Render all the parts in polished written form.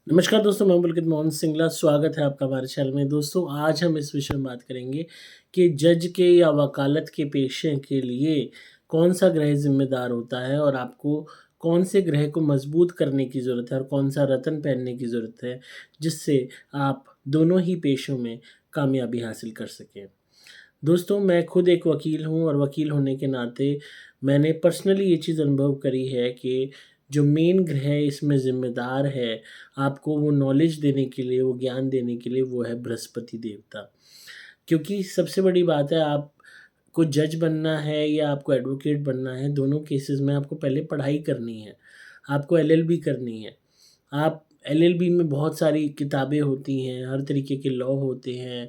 नमस्कार दोस्तों, मैं पुलकित मोहन सिंगला स्वागत है आपका हमारे चैनल में। दोस्तों, आज हम इस विषय में बात करेंगे कि जज के या वकालत के पेशे के लिए कौन-सा ग्रह ज़िम्मेदार होता है और आपको कौन से ग्रह को मज़बूत करने की ज़रूरत है और कौन-सा रत्न पहनने की ज़रूरत है, जिससे आप दोनों ही पेशों में कामयाबी हासिल कर सकें। दोस्तों, मैं खुद एक वकील हूँ और वकील होने के नाते मैंने पर्सनली ये चीज़ अनुभव करी है कि जो मेन ग्रह इसमें ज़िम्मेदार है, आपको वो नॉलेज देने के लिए, वो ज्ञान देने के लिए, वो है बृहस्पति देवता। क्योंकि सबसे बड़ी बात है, आपको जज बनना है या आपको एडवोकेट बनना है, दोनों केसेज़ में आपको पहले पढ़ाई करनी है। आपको एलएलबी करनी है। आप एलएलबी में बहुत सारी किताबें होती हैं, हर तरीके के लॉ होते हैं।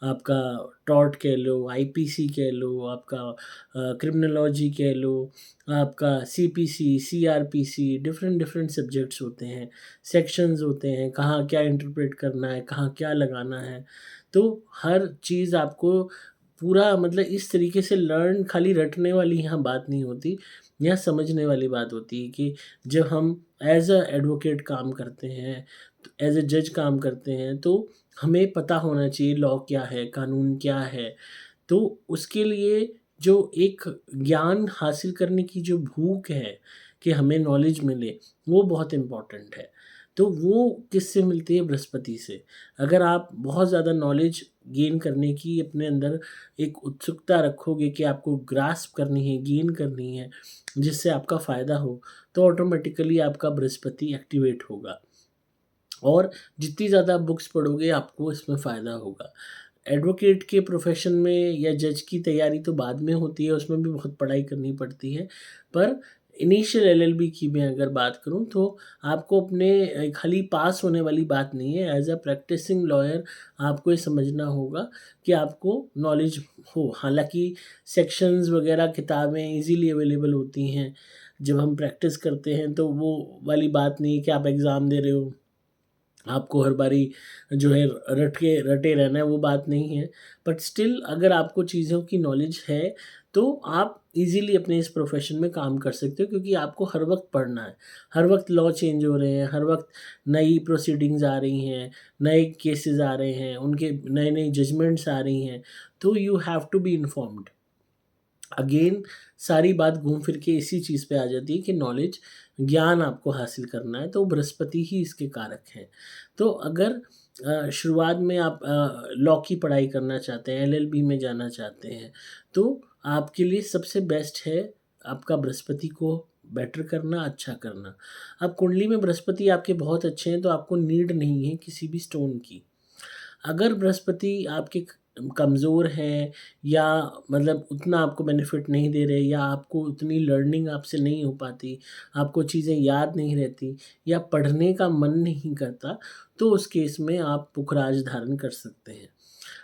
आपका टॉर्ट कह लो, आईपीसी कह लो, आपका क्रिमिनोलॉजी कह लो, आपका CPC, CrPC, different different subjects होते हैं, सेक्शंस होते हैं, कहाँ क्या इंटरप्रेट करना है, कहाँ क्या लगाना है। तो हर चीज़ आपको पूरा मतलब इस तरीके से लर्न खाली रटने वाली यहाँ बात नहीं होती, यहाँ समझने वाली बात होती है कि जब हम एज़ अ एडवोकेट काम करते हैं, एज़ अ जज काम करते हैं, तो हमें पता होना चाहिए लॉ क्या है, कानून क्या है। तो उसके लिए जो एक ज्ञान हासिल करने की जो भूख है कि हमें नॉलेज मिले, वो बहुत इम्पोर्टेंट है। तो वो किससे मिलती है? बृहस्पति से। अगर आप बहुत ज़्यादा नॉलेज गेन करने की अपने अंदर एक उत्सुकता रखोगे कि आपको ग्रास्प करनी है, गेन करनी है, जिससे आपका फ़ायदा हो, तो ऑटोमेटिकली आपका बृहस्पति एक्टिवेट होगा और जितनी ज़्यादा बुक्स पढ़ोगे आपको इसमें फ़ायदा होगा। एडवोकेट के प्रोफ़ेशन में या जज की तैयारी तो बाद में होती है, उसमें भी बहुत पढ़ाई करनी पड़ती है। पर इनिशियल एलएलबी की मैं अगर बात करूँ तो आपको अपने खाली पास होने वाली बात नहीं है, एज़ अ प्रैक्टिसिंग लॉयर आपको ये समझना होगा कि आपको नॉलेज हो। हालाँकि सेक्शंस वग़ैरह किताबें ईज़िली अवेलेबल होती हैं। जब हम प्रैक्टिस करते हैं तो वो वाली बात नहीं है कि आप एग्ज़ाम दे रहे हो, आपको हर बारी जो है रटे रहना है, वो बात नहीं है। बट स्टिल अगर आपको चीज़ों की नॉलेज है, तो आप ईज़िली अपने इस प्रोफ़ेशन में काम कर सकते हो क्योंकि आपको हर वक़्त पढ़ना है। हर वक़्त लॉ चेंज हो रहे हैं, हर वक़्त नई प्रोसीडिंग्स आ रही हैं, नए केसेज़ आ रहे हैं, उनके नए-नए जजमेंट्स आ रही हैं, तो you have to be informed. Again सारी बात घूम फिर के इसी चीज़ पे आ जाती है कि नॉलेज ज्ञान आपको हासिल करना है, तो बृहस्पति ही इसके कारक हैं। तो अगर शुरुआत में आप लॉ की पढ़ाई करना चाहते हैं, एलएलबी में जाना चाहते हैं, तो आपके लिए सबसे बेस्ट है आपका बृहस्पति को बेटर करना, अच्छा करना। अब कुंडली में बृहस्पति आपके बहुत अच्छे हैं, तो आपको नीड नहीं है किसी भी स्टोन की। अगर बृहस्पति आपके कमज़ोर हैं या मतलब उतना आपको बेनिफिट नहीं दे रहे या आपको उतनी लर्निंग आपसे नहीं हो पाती, आपको चीज़ें याद नहीं रहती या पढ़ने का मन नहीं करता, तो उस केस में आप पुखराज धारण कर सकते हैं।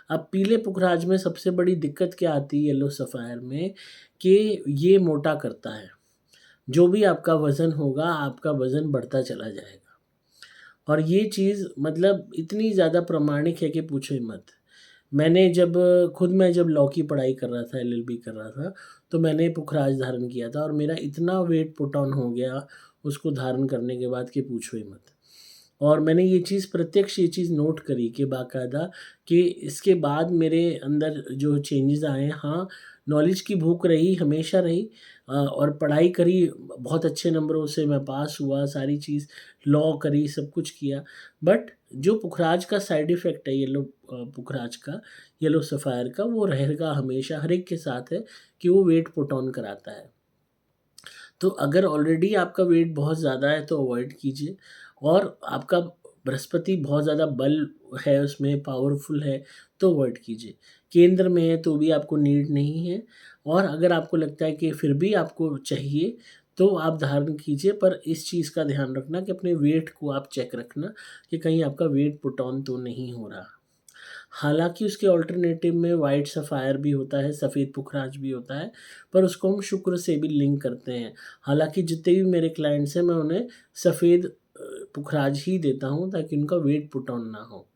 अब पीले पुखराज में सबसे बड़ी दिक्कत क्या आती है येलो सफ़ायर में कि ये मोटा करता है। जो भी आपका वज़न होगा, आपका वज़न बढ़ता चला जाएगा। और ये चीज़ मतलब इतनी ज़्यादा प्रामाणिक है कि पूछो ही मत। मैंने जब खुद मैं जब लॉ की पढ़ाई कर रहा था, एलएलबी कर रहा था, तो मैंने पुखराज धारण किया था और मेरा इतना वेट पुट ऑन हो गया उसको धारण करने के बाद कि पूछो ही मत। और मैंने ये चीज़ प्रत्यक्ष ये चीज़ नोट करी कि बाकायदा कि इसके बाद मेरे अंदर जो चेंजेज़ आए हैं, हाँ, नॉलेज की भूख रही, हमेशा रही और पढ़ाई करी, बहुत अच्छे नंबरों से मैं पास हुआ, सारी चीज़ लॉ करी, सब कुछ किया। बट जो पुखराज का साइड इफ़ेक्ट है पुखराज का, येलो सफ़ायर का, वो रहेगा हमेशा, हर एक के साथ है कि वो वेट पुट ऑन कराता है। तो अगर ऑलरेडी आपका वेट बहुत ज़्यादा है तो अवॉइड कीजिए और आपका बृहस्पति बहुत ज़्यादा बल है उसमें, पावरफुल है, तो अवॉइड कीजिए। केंद्र में है तो भी आपको नीड नहीं है और अगर आपको लगता है कि फिर भी आपको चाहिए, तो आप धारण कीजिए, पर इस चीज़ का ध्यान रखना कि अपने वेट को आप चेक रखना कि कहीं आपका वेट पुट ऑन तो नहीं हो रहा। हालाँकि उसके अल्टरनेटिव में व्हाइट सफ़ायर भी होता है, सफ़ेद पुखराज भी होता है, पर उसको हम शुक्र से भी लिंक करते हैं। हालाँकि जितने भी मेरे क्लाइंट्स हैं, मैं उन्हें सफ़ेद पुखराज ही देता हूँ ताकि उनका वेट पुट ऑन ना हो।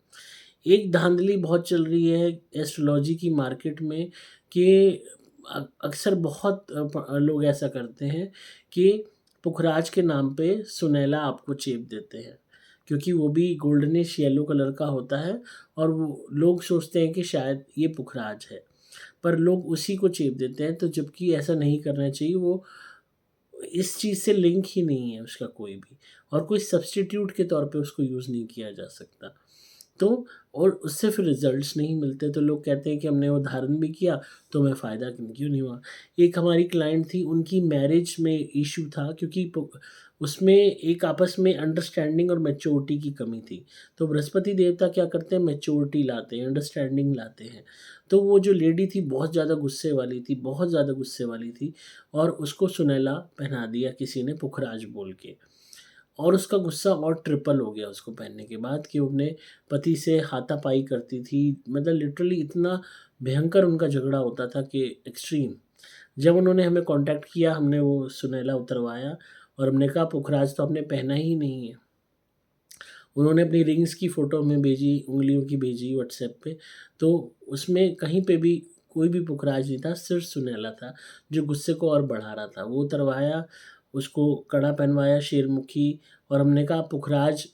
एक धांधली बहुत चल रही है एस्ट्रोलॉजी की मार्केट में कि अक्सर बहुत लोग ऐसा करते हैं कि पुखराज के नाम पे सुनैला आपको चेप देते हैं क्योंकि वो भी गोल्डनिश येलो कलर का होता है और वो लोग सोचते हैं कि शायद ये पुखराज है, पर लोग उसी को चेप देते हैं। तो जबकि ऐसा नहीं करना चाहिए, वो इस चीज़ से लिंक ही नहीं है उसका कोई भी, और कोई सब्स्टिट्यूट के तौर पे उसको यूज़ नहीं किया जा सकता। तो और उससे फिर रिजल्ट्स नहीं मिलते, तो लोग कहते हैं कि हमने वो धारण भी किया तो हमें फ़ायदा क्यों नहीं हुआ। एक हमारी क्लाइंट थी, उनकी मैरिज में इश्यू था क्योंकि उसमें एक आपस में अंडरस्टैंडिंग और मैच्योरिटी की कमी थी। तो बृहस्पति देवता क्या करते हैं, मैच्योरिटी लाते हैं, अंडरस्टैंडिंग लाते हैं। तो वो जो लेडी थी बहुत ज़्यादा गुस्से वाली थी, बहुत ज़्यादा गुस्से वाली थी, और उसको सुनैला पहना दिया किसी ने पुखराज बोल के। और उसका गुस्सा और ट्रिपल हो गया उसको पहनने के बाद कि वो अपने पति से हाथापाई करती थी। मतलब लिटरली इतना भयंकर उनका झगड़ा होता था कि एक्सट्रीम। जब उन्होंने हमें कॉन्टैक्ट किया, हमने वो सुनैला उतरवाया और हमने कहा पुखराज तो आपने पहना ही नहीं है। उन्होंने अपनी रिंग्स की फ़ोटो हमें भेजी, उँगलियों की भेजी व्हाट्सएप पे, तो उसमें कहीं पे भी कोई भी पुखराज नहीं था, सिर्फ़ सुनैला था, जो गुस्से को और बढ़ा रहा था। वो उतरवाया, उसको कड़ा पहनवाया शेरमुखी, और हमने कहा पुखराज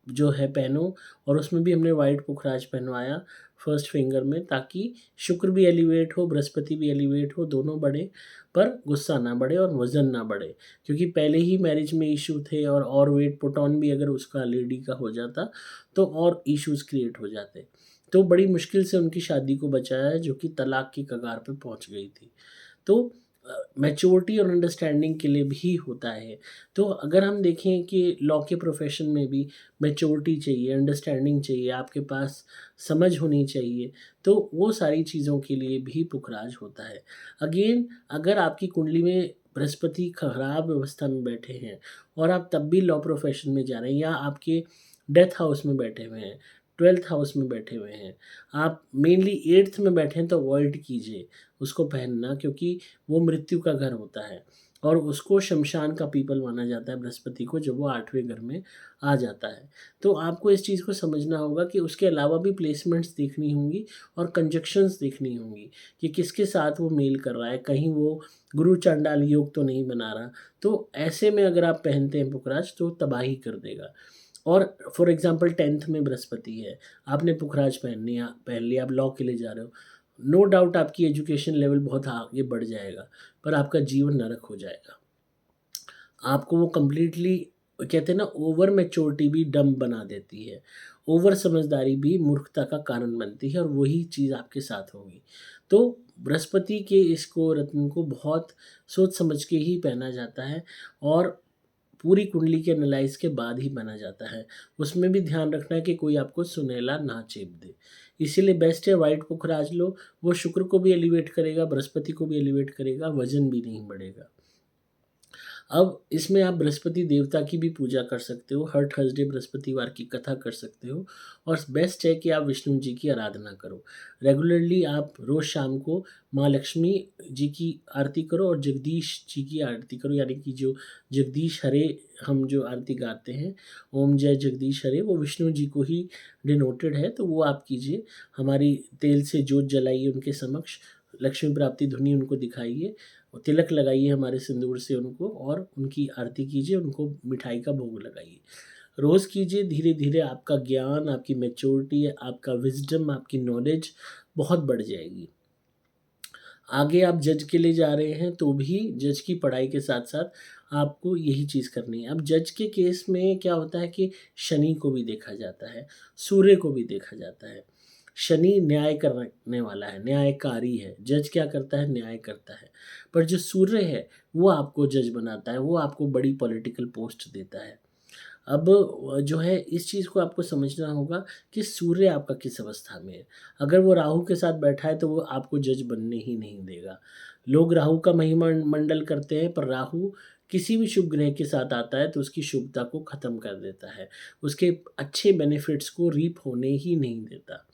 जो है पहनो, और उसमें भी हमने वाइट पुखराज पहनवाया फर्स्ट फिंगर में, ताकि शुक्र भी एलिवेट हो, बृहस्पति भी एलिवेट हो, दोनों बढ़े, पर गुस्सा ना बढ़े और वज़न ना बढ़े। क्योंकि पहले ही मैरिज में इश्यू थे, और वेट पुट ऑन भी अगर उसका लेडी का हो जाता तो और इश्यूज़ क्रिएट हो जाते। तो बड़ी मुश्किल से उनकी शादी को बचाया है, जो कि तलाक की कगार पे पहुँच गई थी। तो मैच्योरिटी और अंडरस्टैंडिंग के लिए भी होता है। तो अगर हम देखें कि लॉ के प्रोफ़ेशन में भी मैच्योरिटी चाहिए, अंडरस्टैंडिंग चाहिए, आपके पास समझ होनी चाहिए, तो वो सारी चीज़ों के लिए भी पुखराज होता है। अगेन, अगर आपकी कुंडली में बृहस्पति खराब अवस्था में बैठे हैं और आप तब भी लॉ प्रोफ़ेशन में जा रहे हैं, या आपके डेथ हाउस में बैठे हुए हैं, 12th हाउस में बैठे हुए हैं, आप मेनली 8th में बैठे हैं, तो अवॉइड कीजिए उसको पहनना, क्योंकि वो मृत्यु का घर होता है और उसको शमशान का पीपल माना जाता है बृहस्पति को, जब वो 8वें घर में आ जाता है। तो आपको इस चीज़ को समझना होगा कि उसके अलावा भी प्लेसमेंट्स देखनी होंगी और कंजक्शंस देखनी होंगी कि किसके साथ वो मेल कर रहा है, कहीं वो गुरु चांडाल योग तो नहीं बना रहा। तो ऐसे में अगर आप पहनते हैं पुखराज तो तबाही कर देगा। और फॉर एग्ज़ाम्पल 10th में बृहस्पति है, आपने पुखराज पहन लिया, आप लॉ के लिए जा रहे हो, नो डाउट आपकी एजुकेशन लेवल बहुत आगे बढ़ जाएगा, पर आपका जीवन नरक हो जाएगा। आपको वो कंप्लीटली, कहते हैं ना, ओवर मैच्योरिटी भी डम्ब बना देती है, ओवर समझदारी भी मूर्खता का कारण बनती है, और वही चीज़ आपके साथ होगी। तो बृहस्पति के इसको रत्न को बहुत सोच समझ के ही पहना जाता है, और पूरी कुंडली के एनालाइज़ के बाद ही बना जाता है। उसमें भी ध्यान रखना है कि कोई आपको सुनैला ना चेप दे। इसीलिए बेस्ट है व्हाइट पुखराज लो, वो शुक्र को भी एलिवेट करेगा, बृहस्पति को भी एलिवेट करेगा, वज़न भी नहीं बढ़ेगा। अब इसमें आप बृहस्पति देवता की भी पूजा कर सकते हो, हर थर्सडे बृहस्पतिवार की कथा कर सकते हो, और बेस्ट है कि आप विष्णु जी की आराधना करो। रेगुलरली आप रोज़ शाम को माँ लक्ष्मी जी की आरती करो और जगदीश जी की आरती करो, यानी कि जो जगदीश हरे हम जो आरती गाते हैं, ओम जय जगदीश हरे, वो विष्णु जी को ही डिनोटेड है, तो वो आप कीजिए। हमारी तेल से जोत जलाइए उनके समक्ष, लक्ष्मी प्राप्ति ध्वनि उनको दिखाइए, और तिलक लगाइए हमारे सिंदूर से उनको, और उनकी आरती कीजिए, उनको मिठाई का भोग लगाइए। रोज़ कीजिए, धीरे-धीरे आपका ज्ञान, आपकी मैच्योरिटी, आपका विज़डम, आपकी नॉलेज बहुत बढ़ जाएगी। आगे आप जज के लिए जा रहे हैं तो भी जज की पढ़ाई के साथ-साथ आपको यही चीज़ करनी है। अब जज के केस में क्या होता है कि शनि को भी देखा जाता है, सूर्य को भी देखा जाता है। शनि न्याय करने वाला है, न्यायकारी है, जज क्या करता है, न्याय करता है। पर जो सूर्य है, वो आपको जज बनाता है, वो आपको बड़ी पॉलिटिकल पोस्ट देता है। अब जो है इस चीज़ को आपको समझना होगा कि सूर्य आपका किस अवस्था में है। अगर वो राहु के साथ बैठा है तो वो आपको जज बनने ही नहीं देगा। लोग राहु का महिमा मंडल करते हैं, पर राहु किसी भी शुभ ग्रह के साथ आता है तो उसकी शुभता को ख़त्म कर देता है। उसके अच्छे बेनिफिट्स को रीप होने ही नहीं देता।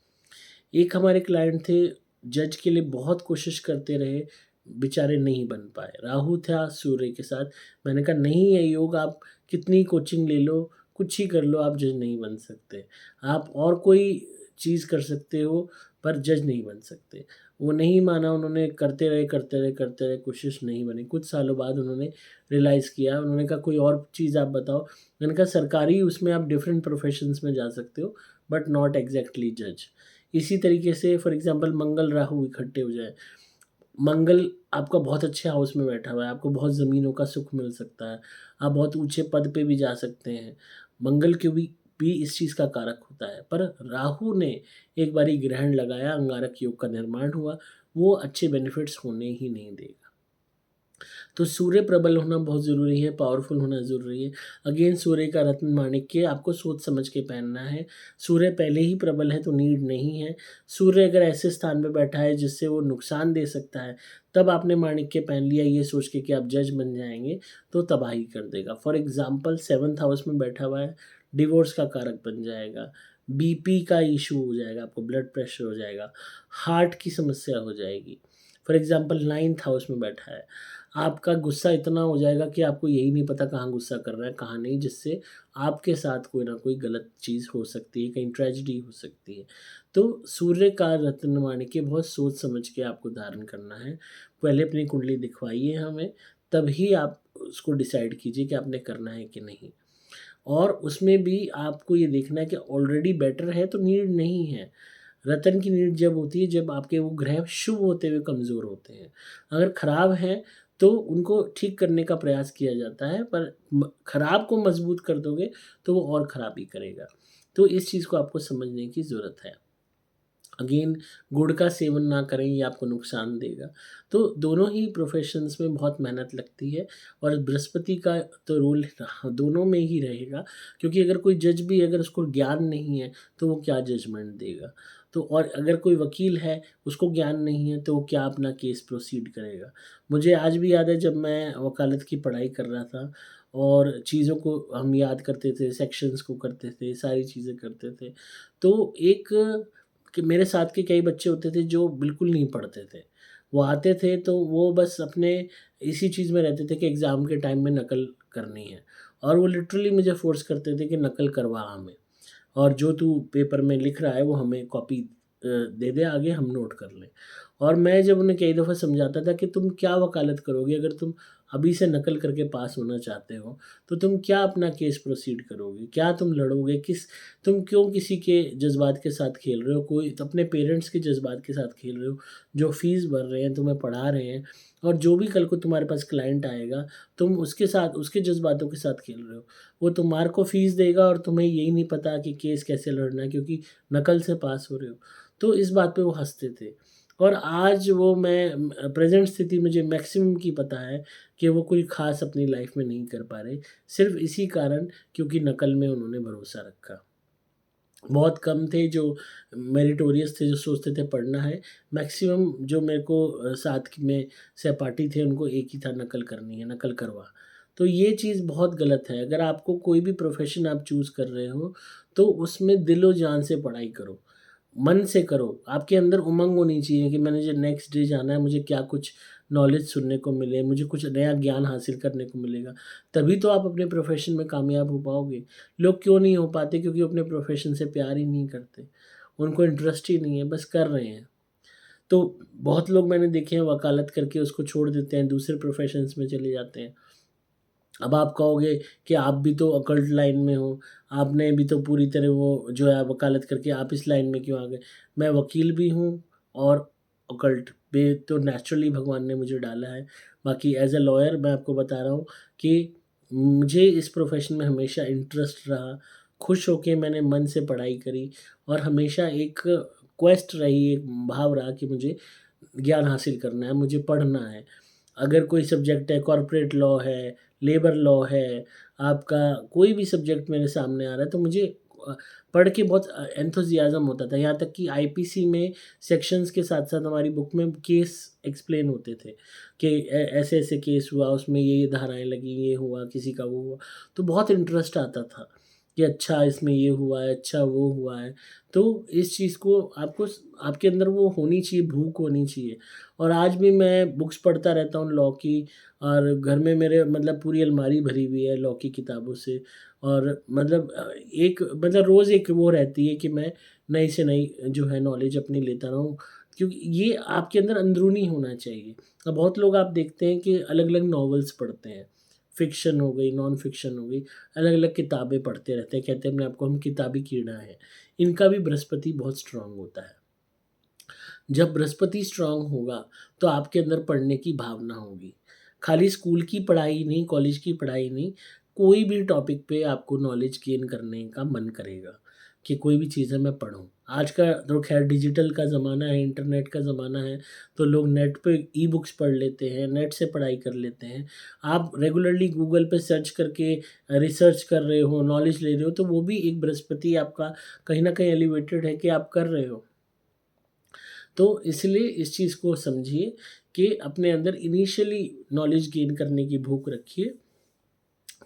एक हमारे क्लाइंट थे, जज के लिए बहुत कोशिश करते रहे, बेचारे नहीं बन पाए। राहु था सूर्य के साथ, मैंने कहा नहीं है योग, आप कितनी कोचिंग ले लो, कुछ ही कर लो, आप जज नहीं बन सकते। आप और कोई चीज़ कर सकते हो, पर जज नहीं बन सकते। वो नहीं माना, उन्होंने करते रहे, करते रहे, करते रहे, कोशिश नहीं बनी। कुछ सालों बाद उन्होंने रियलाइज़ किया, उन्होंने कहा कोई और चीज़ आप बताओ। मैंने कहा सरकारी उसमें आप डिफरेंट प्रोफ़ेशंस में जा सकते हो, बट नॉट एग्ज़ैक्टली जज। इसी तरीके से फॉर एग्ज़ाम्पल मंगल राहु इकट्ठे हो जाएँ। मंगल आपका बहुत अच्छे हाउस में बैठा हुआ है, आपको बहुत ज़मीनों का सुख मिल सकता है, आप बहुत ऊँचे पद पे भी जा सकते हैं। मंगल के भी इस चीज़ का कारक होता है, पर राहु ने एक बारी ग्रहण लगाया, अंगारक योग का निर्माण हुआ, वो अच्छे बेनिफिट्स होने ही नहीं देगा। तो सूर्य प्रबल होना बहुत ज़रूरी है, पावरफुल होना ज़रूरी है। अगेन सूर्य का रत्न माणिक्य आपको सोच समझ के पहनना है। सूर्य पहले ही प्रबल है तो नीड नहीं है। सूर्य अगर ऐसे स्थान पे बैठा है जिससे वो नुकसान दे सकता है, तब आपने माणिक्य पहन लिया ये सोच के कि आप जज बन जाएँगे, तो तबाही कर देगा। फॉर एग्ज़ाम्पल 7th हाउस में बैठा हुआ है, डिवोर्स का कारक बन जाएगा, बीपी का इश्यू हो जाएगा, आपको ब्लड प्रेशर हो जाएगा, हार्ट की समस्या हो जाएगी। फॉर एग्ज़ाम्पल 9th हाउस में बैठा है, आपका गुस्सा इतना हो जाएगा कि आपको यही नहीं पता कहाँ गुस्सा कर रहा है, कहाँ नहीं, जिससे आपके साथ कोई ना कोई गलत चीज़ हो सकती है, कहीं ट्रेजेडी हो सकती है। तो सूर्य का रत्न माणिक्य बहुत सोच समझ के आपको धारण करना है। पहले अपनी कुंडली दिखवाइए हमें, तभी आप उसको डिसाइड कीजिए कि आपने करना है कि नहीं। और उसमें भी आपको ये देखना है कि ऑलरेडी बेटर है तो नीड नहीं है। रतन की नीड जब होती है जब आपके वो ग्रह शुभ होते हुए कमज़ोर होते हैं। अगर खराब हैं तो उनको ठीक करने का प्रयास किया जाता है, पर खराब को मजबूत कर दोगे तो वो और खराबी करेगा। तो इस चीज़ को आपको समझने की ज़रूरत है। अगेन गुड़ का सेवन ना करें, ये आपको नुकसान देगा। तो दोनों ही प्रोफ़ेशंस में बहुत मेहनत लगती है, और बृहस्पति का तो रोल दोनों में ही रहेगा, क्योंकि अगर कोई जज भी अगर उसको ज्ञान नहीं है, तो वो क्या जजमेंट देगा? तो और अगर कोई वकील है, उसको ज्ञान नहीं है, तो वो क्या अपना केस प्रोसीड करेगा? मुझे आज भी याद है जब मैं वकालत की पढ़ाई कर रहा था और चीज़ों को हम याद करते थे, सेक्शंस को करते थे, सारी चीज़ें करते थे। तो एक कि मेरे साथ के कई बच्चे होते थे जो बिल्कुल नहीं पढ़ते थे। वो आते थे तो वो बस अपने इसी चीज़ में रहते थे कि एग्ज़ाम के टाइम में नकल करनी है, और वो लिटरली मुझे फ़ोर्स करते थे कि नकल करवा हमें, और जो तू पेपर में लिख रहा है वो हमें कॉपी दे दे आगे, हम नोट कर लें। और मैं जब उन्हें कई दफ़ा समझाता था कि तुम क्या वकालत करोगे अगर तुम अभी से नकल करके पास होना चाहते हो, तो तुम क्या अपना केस प्रोसीड करोगे? क्या तुम लड़ोगे? तुम क्यों किसी के जज़्बात के साथ खेल रहे हो? कोई तो अपने पेरेंट्स के जज़्बात के साथ खेल रहे हो, जो फ़ीस भर रहे हैं, तुम्हें पढ़ा रहे हैं, और जो भी कल को तुम्हारे पास क्लाइंट आएगा, तुम उसके साथ उसके जज़्बातों के साथ खेल रहे हो। वो तुम्हारे को फ़ीस देगा और तुम्हें यही नहीं पता कि केस कैसे लड़ना है, क्योंकि नकल से पास हो रहे हो। तो इस बात पे वो हँसते थे। और आज वो मैं प्रेज़ेंट स्थिति मुझे मैक्सिमम की पता है कि वो कोई ख़ास अपनी लाइफ़ में नहीं कर पा रहे, सिर्फ़ इसी कारण क्योंकि नकल में उन्होंने भरोसा रखा। बहुत कम थे जो मेरिटोरियस थे, जो सोचते थे पढ़ना है। मैक्सिमम जो मेरे को साथ में सहपाठी थे, उनको एक ही था नकल करनी है, नकल करवा। तो ये चीज़ बहुत गलत है। अगर आपको कोई भी प्रोफ़ेशन आप चूज़ कर रहे हो, तो उसमें दिल-ओ-जान से पढ़ाई करो, मन से करो। आपके अंदर उमंग होनी चाहिए कि मैंने जो नेक्स्ट डे जाना है, मुझे क्या कुछ नॉलेज सुनने को मिले, मुझे कुछ नया ज्ञान हासिल करने को मिलेगा। तभी तो आप अपने प्रोफ़ेशन में कामयाब हो पाओगे। लोग क्यों नहीं हो पाते? क्योंकि वो अपने प्रोफ़ेशन से प्यार ही नहीं करते। उनको इंटरेस्ट ही नहीं है, बस कर रहे हैं। तो बहुत लोग मैंने देखे हैं वकालत करके उसको छोड़ देते हैं, दूसरे प्रोफ़ेशंस में चले जाते हैं। अब आप कहोगे कि आप भी तो अकल्ट लाइन में हो, आपने भी तो पूरी तरह वो जो है वकालत करके आप इस लाइन में क्यों आ गए? मैं वकील भी हूँ और अकल्ट पे तो नेचुरली भगवान ने मुझे डाला है। बाकी एज़ अ लॉयर मैं आपको बता रहा हूँ कि मुझे इस प्रोफ़ेशन में हमेशा इंटरेस्ट रहा, खुश होके मैंने मन से पढ़ाई करी, और हमेशा एक क्वेस्ट रही, एक भाव रहा कि मुझे ज्ञान हासिल करना है, मुझे पढ़ना है। अगर कोई सब्जेक्ट है, कॉर्पोरेट लॉ है, लेबर लॉ है, आपका कोई भी सब्जेक्ट मेरे सामने आ रहा है, तो मुझे अ, पढ़ के बहुत एंथुसियाज़्म होता था। यहाँ तक कि आईपीसी में सेक्शंस के साथ-साथ हमारी बुक में केस एक्सप्लेन होते थे कि ऐसे-ऐसे केस हुआ, उसमें ये-ये धाराएँ लगी, ये हुआ, किसी का वो हुआ। तो बहुत इंटरेस्ट आता था कि अच्छा इसमें ये हुआ है, अच्छा वो हुआ है। तो इस चीज़ को आपको आपके अंदर वो होनी चाहिए, भूख होनी चाहिए। और आज भी मैं बुक्स पढ़ता रहता हूँ लॉ की, और घर में मेरे मतलब पूरी अलमारी भरी हुई है लॉ की किताबों से, और मतलब एक मतलब रोज़ एक वो रहती है कि मैं नई से नई जो है नॉलेज अपनी लेता रहूँ, क्योंकि ये आपके अंदर अंदरूनी होना चाहिए। अब बहुत लोग आप देखते हैं कि अलग-अलग नॉवेल्स पढ़ते हैं, फ़िक्शन हो गई, नॉन फ़िक्शन हो गई, अलग-अलग किताबें पढ़ते रहते हैं, कहते हैं अपने आप को हम किताबी कीड़ा हैं। इनका भी बृहस्पति बहुत स्ट्रॉन्ग होता है। जब बृहस्पति स्ट्रांग होगा तो आपके अंदर पढ़ने की भावना होगी। खाली स्कूल की पढ़ाई नहीं, कॉलेज की पढ़ाई नहीं, कोई भी टॉपिक पे आपको नॉलेज गेन करने का मन करेगा कि कोई भी चीज़ है मैं पढूँ। आज का तो ख़ैर डिजिटल का ज़माना है, इंटरनेट का ज़माना है, तो लोग नेट पे ई-बुक्स पढ़ लेते हैं, नेट से पढ़ाई कर लेते हैं। आप रेगुलरली गूगल पे सर्च करके रिसर्च कर रहे हो, नॉलेज ले रहे हो, तो वो भी एक बृहस्पति आपका कहीं न कहीं एलिवेटेड है कि आप कर रहे हो। तो इसलिए इस चीज़ को समझिए कि अपने अंदर इनिशियली नॉलेज गेन करने की भूख रखिए,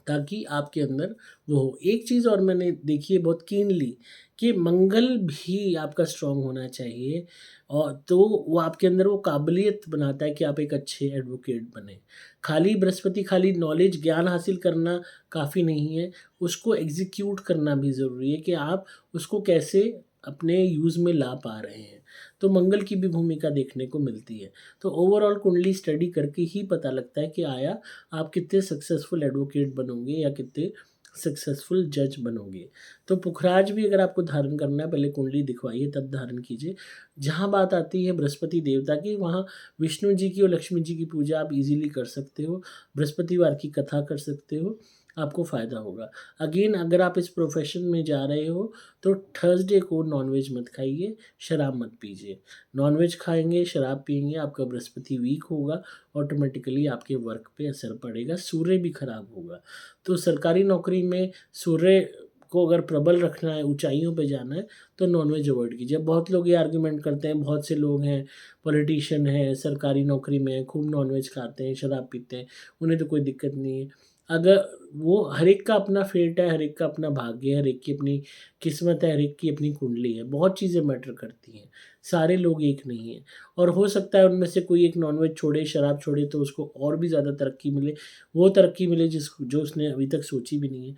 ताकि आपके अंदर वो हो। एक चीज़ और मैंने देखी है बहुत कीनली कि मंगल भी आपका स्ट्रॉन्ग होना चाहिए, और तो वो आपके अंदर वो काबिलियत बनाता है कि आप एक अच्छे एडवोकेट बनें। खाली बृहस्पति खाली नॉलेज ज्ञान हासिल करना काफ़ी नहीं है, उसको एग्ज़ीक्यूट करना भी ज़रूरी है कि आप उसको कैसे अपने यूज़ में ला पा रहे हैं। तो मंगल की भी भूमिका देखने को मिलती है। तो ओवरऑल कुंडली स्टडी करके ही पता लगता है कि आया आप कितने सक्सेसफुल एडवोकेट बनोगे या कितने सक्सेसफुल जज बनोगे। तो पुखराज भी अगर आपको धारण करना है, पहले कुंडली दिखवाइए तब धारण कीजिए। जहाँ बात आती है बृहस्पति देवता की, वहाँ विष्णु जी की और लक्ष्मी जी की पूजा आप ईज़िली कर सकते हो। बृहस्पतिवार की कथा कर सकते हो, आपको फ़ायदा होगा। अगेन अगर आप इस प्रोफ़ेशन में जा रहे हो तो थर्सडे को नॉन-वेज मत खाइए, शराब मत पीजिए। नॉन-वेज खाएँगे, शराब पिएँगे, आपका बृहस्पति वीक होगा, ऑटोमेटिकली आपके वर्क पे असर पड़ेगा, सूर्य भी खराब होगा। तो सरकारी नौकरी में सूर्य को अगर प्रबल रखना है, ऊँचाइयों पे जाना है, तो नॉन-वेज अवॉइड कीजिए। अब बहुत लोग ये आर्गुमेंट करते हैं, बहुत से लोग हैं, पॉलिटिशियन हैं, सरकारी नौकरी में हैं, खूब नॉन-वेज खाते हैं, शराब पीते हैं, उन्हें तो कोई दिक्कत नहीं है। अगर वो हर एक का अपना फेट है, हर एक का अपना भाग्य है, हर एक की अपनी किस्मत है, हर एक की अपनी कुंडली है, बहुत चीज़ें मैटर करती हैं। सारे लोग एक नहीं हैं, और हो सकता है उनमें से कोई एक नॉन-वेज छोड़े, शराब छोड़े तो उसको और भी ज़्यादा तरक्की मिले, वो तरक्की मिले जो उसने अभी तक सोची भी नहीं है।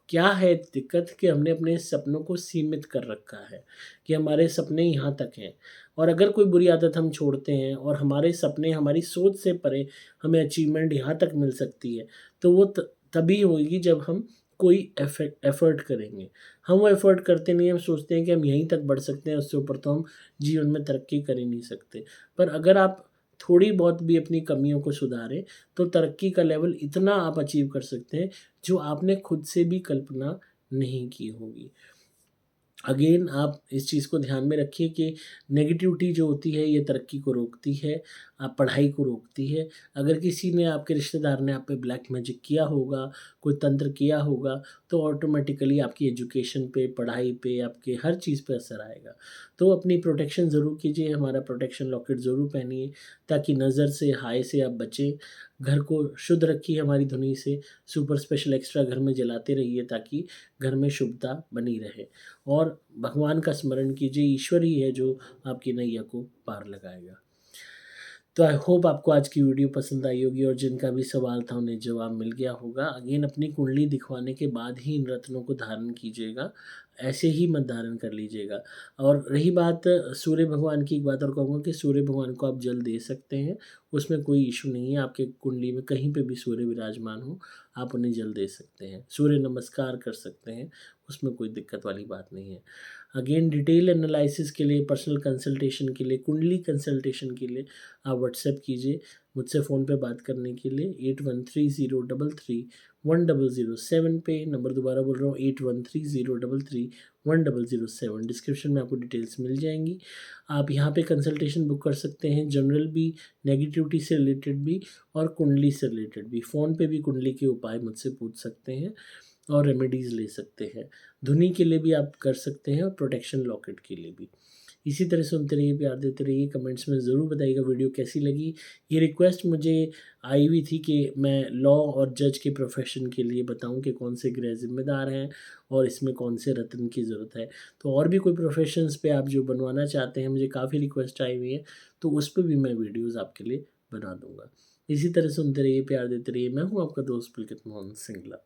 क्या है दिक्कत कि हमने अपने सपनों को सीमित कर रखा है, कि हमारे सपने यहाँ तक हैं, और अगर कोई बुरी आदत हम छोड़ते हैं और हमारे सपने हमारी सोच से परे हमें अचीवमेंट यहाँ तक मिल सकती है, तो वो तभी होएगी जब हम कोई एफ़र्ट करेंगे। हम वो एफ़र्ट करते नहीं हैं, हम सोचते हैं कि हम यहीं तक बढ़ सकते हैं, उससे ऊपर तो हम जीवन में तरक्की कर ही नहीं सकते। पर अगर आप थोड़ी बहुत भी अपनी कमियों को सुधारें, तो तरक्की का लेवल इतना आप अचीव कर सकते हैं, जो आपने खुद से भी कल्पना नहीं की होगी। अगेन आप इस चीज़ को ध्यान में रखिए कि नेगेटिविटी जो होती है ये तरक्की को रोकती है, आप पढ़ाई को रोकती है। अगर किसी ने आपके रिश्तेदार ने आप पे ब्लैक मैजिक किया होगा, कोई तंत्र किया होगा, तो ऑटोमेटिकली आपकी एजुकेशन पे, पढ़ाई पे, आपके हर चीज़ पे असर आएगा। तो अपनी प्रोटेक्शन ज़रूर कीजिए, हमारा प्रोटेक्शन लॉकेट ज़रूर पहनिए, ताकि नज़र से, हाय से आप बचें। घर को शुद्ध रखिए हमारी धुनी से, सुपर स्पेशल एक्स्ट्रा घर में जलाते रहिए ताकि घर में शुभता बनी रहे। और भगवान का स्मरण कीजिए, ईश्वर ही है जो आपकी नैया को पार लगाएगा। तो आई होप आपको आज की वीडियो पसंद आई होगी, और जिनका भी सवाल था उन्हें जवाब मिल गया होगा। अगेन अपनी कुंडली दिखवाने के बाद ही इन रत्नों को धारण कीजिएगा, ऐसे ही मत धारण कर लीजिएगा। और रही बात सूर्य भगवान की, एक बात और कहूँगा कि सूर्य भगवान को आप जल दे सकते हैं, उसमें कोई इश्यू नहीं है। आपके कुंडली में कहीं पे भी सूर्य विराजमान हो, आप उन्हें जल दे सकते हैं। सूर्य नमस्कार कर सकते हैं, उसमें कोई दिक्कत वाली बात नहीं है। अगेन डिटेल एनालिसिस के लिए, पर्सनल कंसल्टेशन के लिए, कुंडली कंसल्टेशन के लिए आप व्हाट्सएप कीजिए मुझसे फ़ोन पे बात करने के लिए 8130331007 पे। नंबर दोबारा बोल रहा हूँ 8130331007। डिस्क्रिप्शन में आपको डिटेल्स मिल जाएंगी। आप यहाँ पे कंसल्टेशन बुक कर सकते हैं, जनरल भी, नेगेटिविटी से रिलेटेड भी, और कुंडली से रिलेटेड भी। फ़ोन पे भी कुंडली के उपाय मुझसे पूछ सकते हैं और रेमेडीज़ ले सकते हैं। धुनी के लिए भी आप कर सकते हैं, और प्रोटेक्शन लॉकेट के लिए भी। इसी तरह सुनते रहिए, प्यार देते रहिए। कमेंट्स में ज़रूर बताइएगा वीडियो कैसी लगी। ये रिक्वेस्ट मुझे आई हुई थी कि मैं लॉ और जज के प्रोफ़ेशन के लिए बताऊँ कि कौन से ग्रह ज़िम्मेदार हैं और इसमें कौन से रत्न की ज़रूरत है। तो और भी कोई प्रोफ़ेशंस पे आप जो बनवाना चाहते हैं, मुझे काफ़ी रिक्वेस्ट आई हुई है, तो उस पे भी मैं वीडियोज़ आपके लिए बना दूँगा। इसी तरह सुनते रहिए, प्यार देते रहिए। मैं हूँ आपका दोस्त पुलकित मोहन सिंगला।